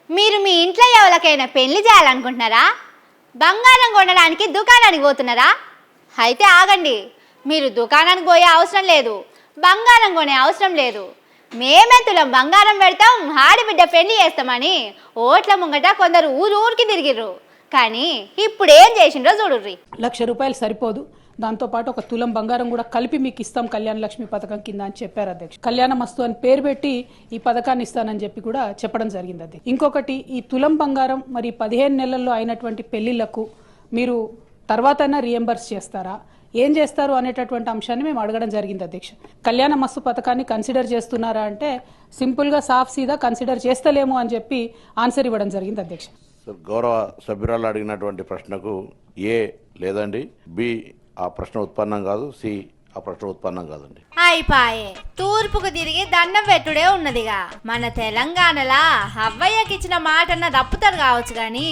మీరు మీ ఇంట్లో ఎవరికైనా పెళ్లి చేయాలనుకుంటున్నారా? బంగారం కొనడానికి దుకాణానికి పోతున్నారా? అయితే ఆగండి, మీరు దుకాణానికి పోయే అవసరం లేదు, బంగారం కొనే అవసరం లేదు. మేమే తులం బంగారం పెడతాం, ఆడబిడ్డ పెళ్లి చేస్తామని ఓట్ల ముంగట కొందరు ఊరికి తిరిగిర్రు. కానీ ఇప్పుడు ఏం చేసిండ్రో చూడుర్రి. ₹1,00,000 సరిపోదు, దాంతోపాటు ఒక తులం బంగారం కూడా కలిపి మీకు ఇస్తాం కళ్యాణ లక్ష్మి పథకం కింద అని చెప్పారు అధ్యక్ష. కళ్యాణ మస్తు అని పేరు పెట్టి ఈ పథకాన్ని ఇస్తానని చెప్పి కూడా చెప్పడం జరిగింది అధ్యక్ష. ఇంకొకటి, ఈ తులం బంగారం మరి 15 నెలల్లో అయినటువంటి పెళ్లిళ్లకు మీరు తర్వాతైనా రియంబర్స్ చేస్తారా, ఏం చేస్తారు అనేటటువంటి అంశాన్ని మేము అడగడం జరిగింది అధ్యక్ష. కళ్యాణ మస్తు పథకాన్ని కన్సిడర్ చేస్తున్నారా అంటే సింపుల్గా సాఫ్ సీదా కన్సిడర్ చేస్తలేము అని చెప్పి ఆన్సర్ ఇవ్వడం జరిగింది అధ్యక్ష. గౌరవ సభ్యురాలు అడిగినటువంటి ప్రశ్నకు ఏ లేదండి, బి ఆ ప్రశ్న ఉత్పన్నం కాదు, సి ఆ ప్రశ్న ఉత్పన్నం కాదండి. అయిపాయే, తూర్పుకు తిరిగి దండం పెట్టుడే ఉన్నదిగా. మన తెలంగాణలా అవ్వయ్యకి ఇచ్చిన మాటన్న తప్పుతారు కావచ్చు గాని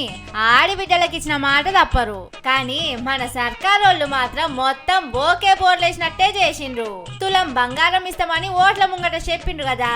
ఆడిబిడ్డలకి ఇచ్చిన మాట తప్పరు. కానీ మన సర్కారోళ్ళు మాత్రం మొత్తం బోకే బోర్లేసినట్టే చేసిండ్రు. తులం బంగారం ఇస్తామని ఓట్ల ముంగట చెప్పిండ్రు కదా,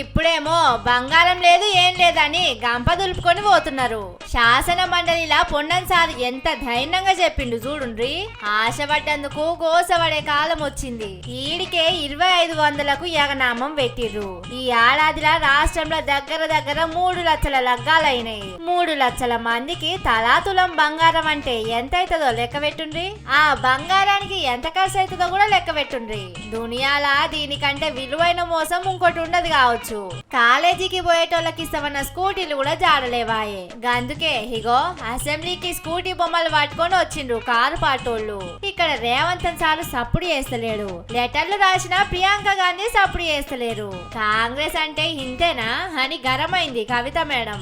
ఇప్పుడేమో బంగారం లేదు ఏం లేదని గంప దులుపుకొని పోతున్నారు. శాసన మండలిలా పొన్నం సార్ ఎంత ధైర్యంగా చెప్పిండు చూడుండ్రి. ఆశపడ్డందుకు గోసపడే కాలం వచ్చింది. ఈడికే 2500కు యగనామం పెట్టిర్రు. ఈ ఏడాదిలా రాష్ట్రంలో దగ్గర 3 లక్షల లగ్గాలైనాయి. 3 లక్షల మందికి తలా తులం బంగారం అంటే ఎంత అవుతుందో లెక్క పెట్టుండ్రి. ఆ బంగారానికి ఎంత ఖర్చు అవుతుందో కూడా లెక్క పెట్టుండ్రి. దునియాలా దీనికంటే విలువైన మోసం ఇంకోటి ఉండదు కావచ్చు. కాలేజీకి పోయేటోళ్ళకి ఇస్తామన్న స్కూటీలు కూడా జాడలేవాయే. గందుకే ఇగో అసెంబ్లీకి స్కూటీ బొమ్మలు పట్టుకొని వచ్చిండ్రు కారు పాటోళ్ళు. ఇక్కడ రేవంత్ సార్ సప్పుడు చేస్తలేడు, లెటర్లు రాసిన ప్రియాంక గాంధీ సప్పుడు చేస్తలేరు. కాంగ్రెస్ అంటే ఇంతేనా అని గరమైంది కవిత మేడం.